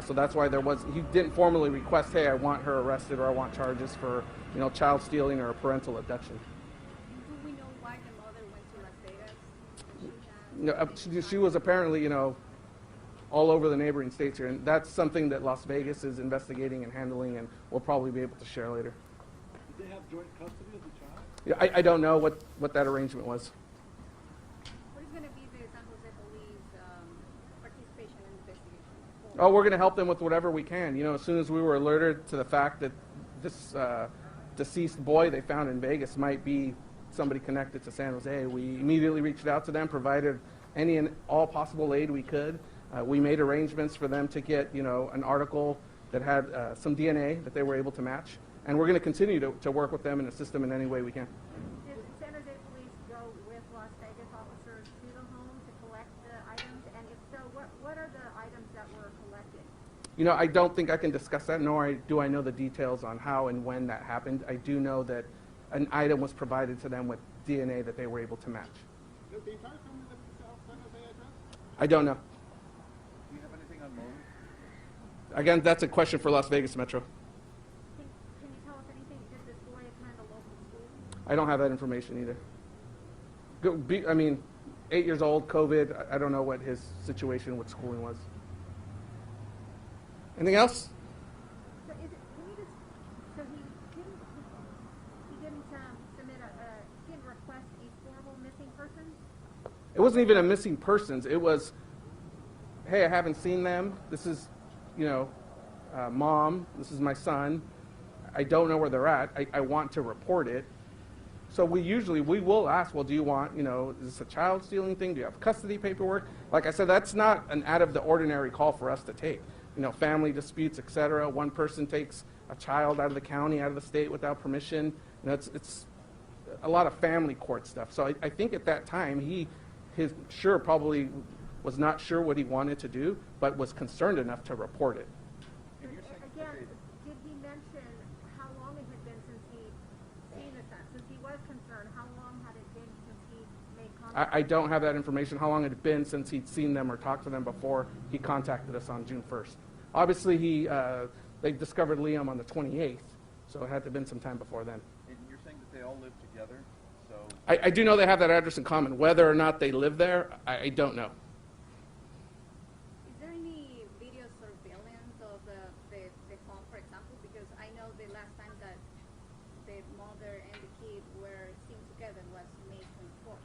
So that's why he didn't formally request, hey, I want her arrested or I want charges for, you know, child stealing or parental abduction. Do we know why the mother went to Las Vegas? You know, she was apparently, you know, all over the neighboring states here, and that's something that Las Vegas is investigating and handling, and we'll probably be able to share later. Did they have joint custody of the child? Yeah, I don't know what that arrangement was. What is going to be the San Jose Police participation in the investigation? Oh, we're going to help them with whatever we can. You know, as soon as we were alerted to the fact that this deceased boy they found in Vegas might be somebody connected to San Jose, we immediately reached out to them, provided any and all possible aid we could. We made arrangements for them to get, you know, an article that had some DNA that they were able to match, and we're going to continue to work with them and assist them in any way we can. Did San Jose Police go with Las Vegas officers to the home to collect the items? And if so, what are the items that were collected? You know, I don't think I can discuss that, nor do I know the details on how and when that happened. I do know that an item was provided to them with DNA that they were able to match. Did the entire family live at the South San Jose address? I don't know. Do you have anything on motive? Again, that's a question for Las Vegas Metro. Can you tell us anything? Did this boy attend a local school? I don't have that information either. I mean, 8 years old, COVID, I don't know what his situation with schooling was. Anything else? So is it, can you just, so he didn't submit he didn't request a formal missing person? It wasn't even a missing persons. It was, hey, I haven't seen them. This is, you know, mom, this is my son. I don't know where they're at. I want to report it. So we will ask, well, do you want, you know, is this a child stealing thing? Do you have custody paperwork? Like I said, that's not an out of the ordinary call for us to take. You know, family disputes, et cetera. One person takes a child out of the county, out of the state without permission. You know, it's a lot of family court stuff. So I think at that time, probably was not sure what he wanted to do, but was concerned enough to report it. Again, did he mention how long it had been since he seen the son? Since he was concerned, how long had it been since he made contact? I don't have that information, how long it had been since he'd seen them or talked to them before he contacted us on June 1st. Obviously, they discovered Liam on the 28th, so it had to have been some time before then. And you're saying that they all live together, so... I do know they have that address in common. Whether or not they live there, I don't know. Is there any video surveillance of the home, for example? Because I know the last time that the mother and the kid were seen together was May 24th.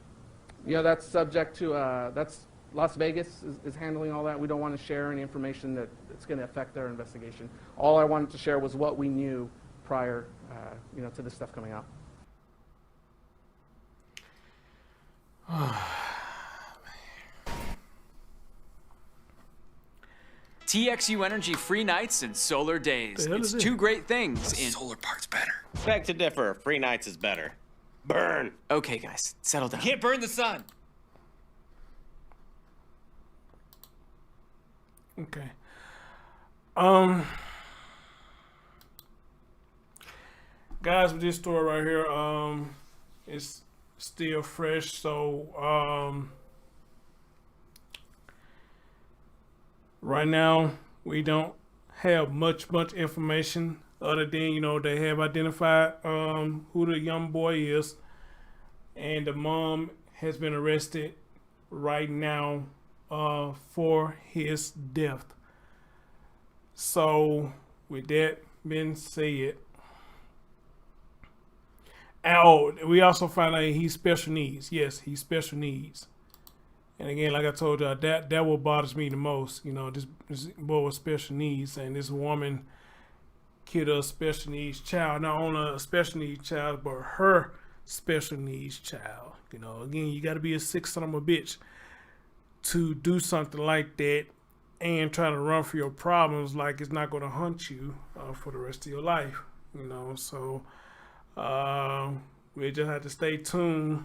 Yeah, that's subject to, that's Las Vegas is handling all that. We don't want to share any information that's going to affect their investigation. All I wanted to share was what we knew prior, you know, to this stuff coming out. TXU Energy free nights and solar days. It's two great things. The solar part's better. Beg to differ. Free nights is better. Burn. Okay, guys, settle down. You can't burn the sun. Okay. Guys, with this story right here, it's still fresh, so right now we don't have much information other than, you know, they have identified who the young boy is, and the mom has been arrested right now for his death. So, with that being said, we also found out he's special needs. Yes, he's special needs. And again, like I told you, that what bothers me the most. You know, this boy with special needs, and this woman killed a special needs child. Not only a special needs child, but her special needs child. You know, again, you got to be a sick son of a bitch to do something like that and try to run for your problems like it's not going to haunt you for the rest of your life. You know, so we just have to stay tuned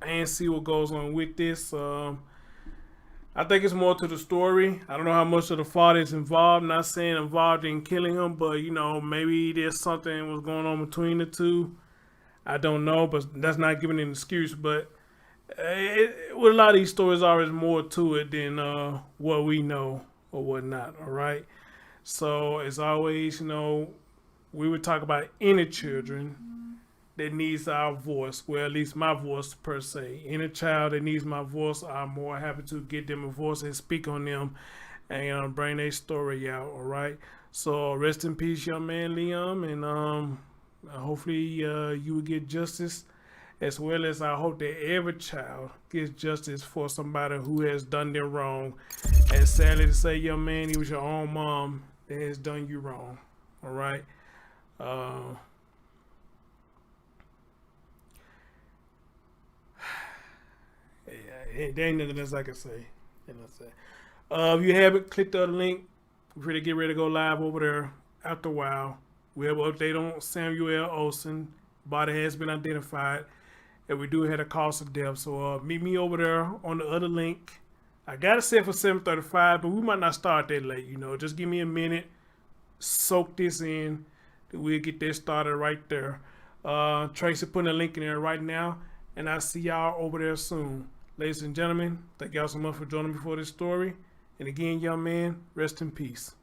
and see what goes on with this. I think it's more to the story. I don't know how much of the father is involved. I'm not saying involved in killing him, but you know, maybe there's something was going on between the two. I don't know, but that's not giving an excuse. But with a lot of these stories, always more to it than what we know or whatnot. All right. So as always, you know, we would talk about any children that needs our voice. Well, at least my voice per se. Any child that needs my voice, I'm more happy to get them a voice and speak on them and bring their story out. All right. So rest in peace, young man Liam, and hopefully you will get justice, as well as I hope that every child gets justice for somebody who has done them wrong. And sadly to say, young man, it was your own mom that has done you wrong. All right. There ain't nothing else I can say. If you haven't, click the other link. We're ready to get ready to go live over there after a while. We have an update on Samuel Olsen. Body has been identified, and we do have a cause of death. So meet me over there on the other link. I got it set for 7:35, but we might not start that late. You know, just give me a minute, soak this in, then we'll get this started right there. Tracy putting a link in there right now, and I'll see y'all over there soon. Ladies and gentlemen, thank y'all so much for joining me for this story. And again, young man, rest in peace.